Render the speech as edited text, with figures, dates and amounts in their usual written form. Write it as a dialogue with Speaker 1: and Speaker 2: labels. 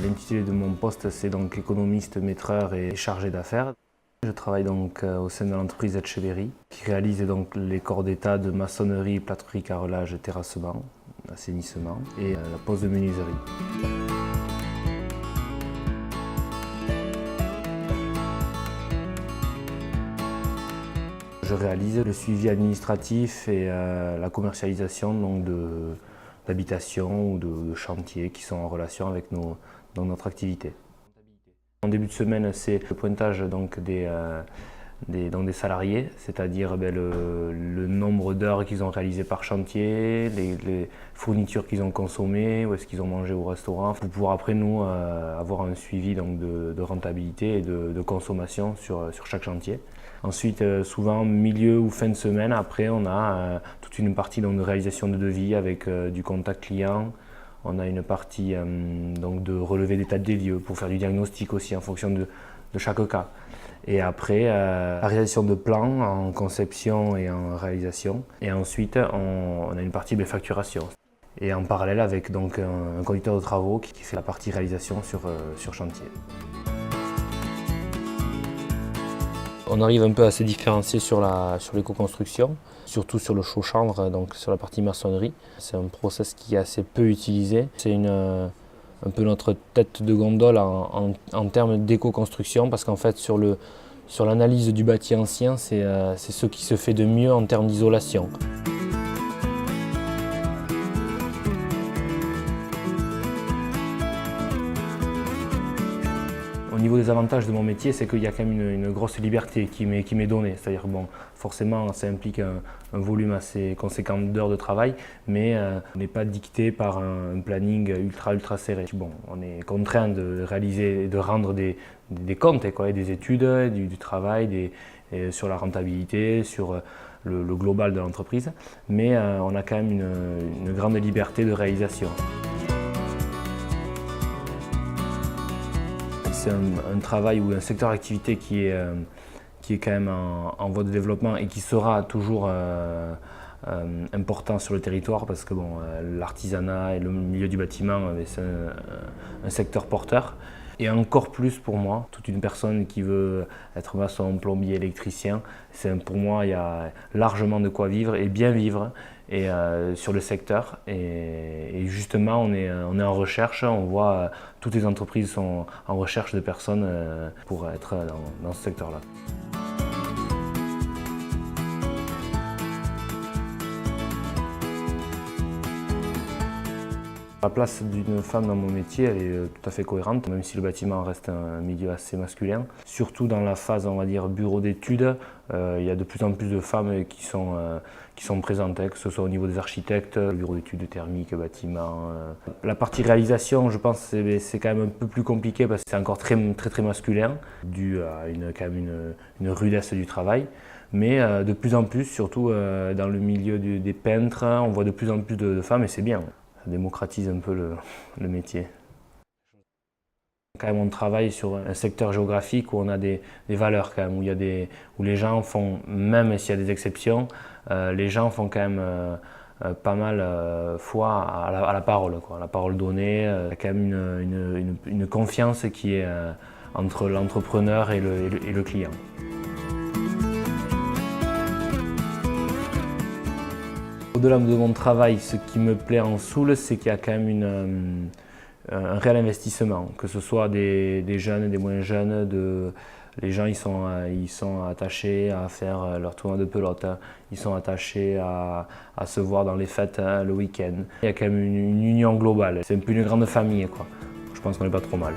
Speaker 1: L'intitulé de mon poste, c'est donc économiste, maîtreur et chargé d'affaires. Je travaille donc au sein de l'entreprise Etcheverry, qui réalise donc les corps d'état de maçonnerie, plâtrerie, carrelage, terrassement, assainissement et la pose de menuiserie. Je réalise le suivi administratif et la commercialisation d'habitations ou de chantiers qui sont en relation avec notre activité. En début de semaine, c'est le pointage donc, des salariés, c'est-à-dire le nombre d'heures qu'ils ont réalisées par chantier, les fournitures qu'ils ont consommées, où est-ce qu'ils ont mangé au restaurant, pour pouvoir après nous avoir un suivi donc, de rentabilité et de consommation sur chaque chantier. Ensuite, souvent milieu ou fin de semaine, après on a toute une partie donc, de réalisation de devis avec du contact client. On a une partie donc de relevé d'état des lieux pour faire du diagnostic aussi en fonction de chaque cas. Et après, la réalisation de plans en conception et en réalisation. Et ensuite, on a une partie de facturation. Et en parallèle avec donc, un conducteur de travaux qui fait la partie réalisation sur chantier. On arrive un peu à se différencier sur l'éco-construction, surtout sur le chaud-chanvre, donc sur la partie maçonnerie. C'est un process qui est assez peu utilisé. C'est un peu notre tête de gondole en termes d'éco-construction, parce qu'en fait sur l'analyse du bâti ancien, c'est ce qui se fait de mieux en termes d'isolation. Au niveau des avantages de mon métier, c'est qu'il y a quand même une grosse liberté qui m'est donnée. C'est-à-dire bon, forcément, ça implique un volume assez conséquent d'heures de travail, mais on n'est pas dicté par un planning ultra serré. Bon, on est contraint de réaliser, de rendre des comptes, et des études, du travail, sur la rentabilité, sur le global de l'entreprise, mais on a quand même une grande liberté de réalisation. C'est un travail ou un secteur d'activité qui est quand même en voie de développement et qui sera toujours important sur le territoire, parce que bon, l'artisanat et le milieu du bâtiment, c'est un secteur porteur. Et encore plus pour moi, toute une personne qui veut être maçon, plombier, électricien, pour moi il y a largement de quoi vivre et bien vivre sur le secteur. Et justement on est en recherche, on voit toutes les entreprises sont en recherche de personnes pour être dans ce secteur-là. La place d'une femme dans mon métier, elle est tout à fait cohérente, même si le bâtiment reste un milieu assez masculin. Surtout dans la phase, on va dire, bureau d'études, il y a de plus en plus de femmes qui sont présentes, que ce soit au niveau des architectes, bureau d'études thermiques, bâtiments. La partie réalisation, je pense, c'est quand même un peu plus compliqué parce que c'est encore très masculin, dû à quand même une rudesse du travail. Mais de plus en plus, surtout dans le milieu des peintres, on voit de plus en plus de femmes et c'est bien. Ça démocratise un peu le métier. Quand même, on travaille sur un secteur géographique où on a des valeurs quand même, où les gens font, même s'il y a des exceptions, les gens font quand même pas mal foi à la parole, à la parole donnée. Il y a quand même une confiance qui est entre l'entrepreneur et le client. Au-delà de mon travail, ce qui me plaît en Soule, c'est qu'il y a quand même un réel investissement, que ce soit des jeunes, des moins jeunes, les gens ils sont attachés à faire leur tournoi de pelote, ils sont attachés à se voir dans les fêtes le week-end. Il y a quand même une union globale, c'est un peu une grande famille, quoi. Je pense qu'on n'est pas trop mal.